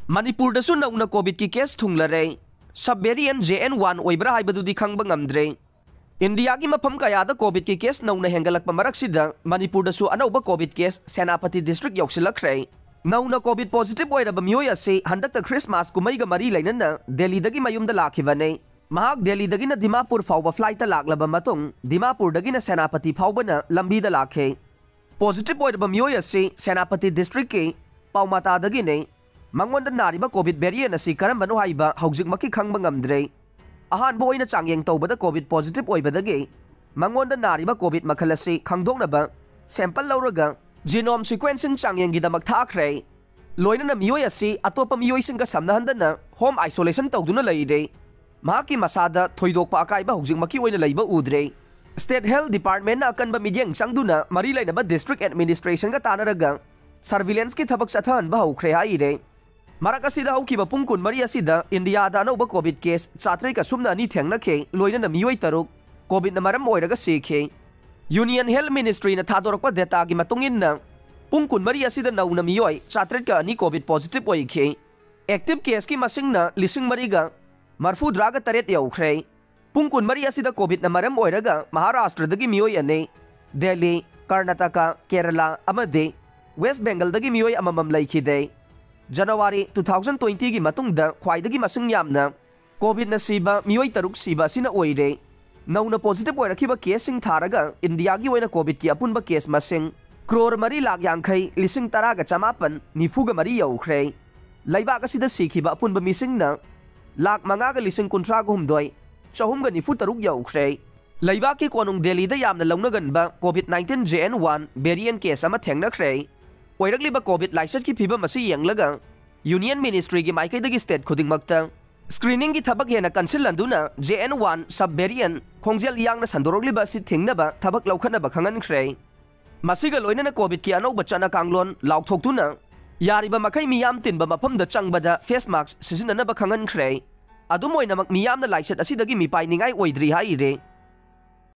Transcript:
Manipur नौना Covid की case थुंगलरे सब वेरिएंट JN1 ओइब्रा हाइबदुदी खंगबा ngamdre इंडिया की मफम कयादा कोविड की केस नौना हेंगलकपा मरक्सिदा मणिपुर अनौबा कोविड केस सेनापति डिस्ट्रिक्ट यौसिलखरे नौना कोविड पॉजिटिव ओइरबा मियोय असे हंदक क्रिसमस कुमैगा मरी लैनना दिल्लीदगी मयुमदा लाखिबने महाक दिल्लीदगिना दिमापुर फाउबा फ्लाइट लाक्लबा मतुंग दिमापुरदगिना सेनापति फाउबना लंबीदा लाखे पॉजिटिव ओइरबा मियोय असे सेनापति डिस्ट्रिक्ट के पाउमातादगिने मंगोंदा नारिबा कोविड वेरिएंट असी करमबनो हाइबा हौजिकमकी खंगबा ngamdre अहानबा ओइना चांगयेंग तौबदा कोविड पॉजिटिव ओइबदगे मंगोंदा नारिबा कोविड मखल असी खंगदोंनबा सैंपल लौरगा जीनोम सीक्वेंसिंग चांगयेंगिदमक थाखरे लोइनना मियोय असी अतोपा मियोयसिंगा समनहंदना होम आइसोलेशन तौदुना लैरे महाकी मसादा थोइदोकपा अकाइबा हौजिकमकी ओइना लैबा उद्रे स्टेट हेल्थ डिपार्टमेंट अकनबा मिडियंग चांगदुना मरी लैनबा डिस्ट्रिक्ट एडमिनिस्ट्रेशन का तानरगा सर्विलेंस की थबक चथहनबा हौखरे हाइरे मरक असिदा हौखिबा पुंग कुनमरी असिदा इंडियादा अनौबा कोविड केस चात्रे का सुमना अनि थेंगनखे लोइनना मियोय तरुक कोविड न मरम ओइरगा सिखे यूनियन हेल्थ मिनिस्ट्री न थादोरकपा डेटा की मतुंगिन्ना पुंग कुनमरी असिदा नौना मियोय चात्रे का अनि कोविड पॉजिटिव ओइखे एक्टिव केस की मसिंगना लिसिंग मरीगा मरफुद्रागा तरेट यौखरे पुंग कुनमरी असिदा कोविड न मरम ओइरगा महाराष्ट्रदगी मियोय अने दिल्ली कर्नाटका केरला अमदे वेस्ट बेंगलदगी मियोय अममम लैखिदे जनवरी 2020 की मतुंगदा ख्वाइदगी मसिंग यामना कोविड न सीबा मियोय तरुक सीबा सिना ओइरे नौना पॉजिटिव ओइरखिबा केसिंग थारगा इंडिया की ओइना कोविड की अपुनबा केस मसिंग क्रोर मरी लाख यांखै लिसिंग तरागा चमापन निफुगा मरी यौखरे लैबाक असिदा सीखिबा अपुनबा मिसिंगना लाख मंगागा लिसिंग कुंथ्रागा हुमदोय चहुमगा निफु तरुक यौखरे लैबाक की कोनुंग दिल्लीदा यामना लौनगनबा कोविड-19 JN1 वेरिएंट केस अमा थेंगनखरे ओइरगलिबा कोविड लाइसेंस की फिबम असी यंगलगा यूनियन मिनिस्ट्री की माइकैदगी स्टेट खुदिंगमक्ता स्क्रीनिंग की थबक हेना कंसिलंदुना JN1 सब वेरिएंट खोंगजेल यांगना संदोरगलिबा असि थिंगनबा थबक लौखनबा खंगनख्रे मसिगा लोइनना कोविड की अनौबा चना कांगलोन लाउथोक्तुना यारिबा मखै मियाम तिनबा मफमदा चंगबदा फेस मास्क सिजिननबा खंगनख्रे अदुम ओइनमक मियामना लाइसेंस असिदगी मिपाइनिंगाई ओइद्री हाइरे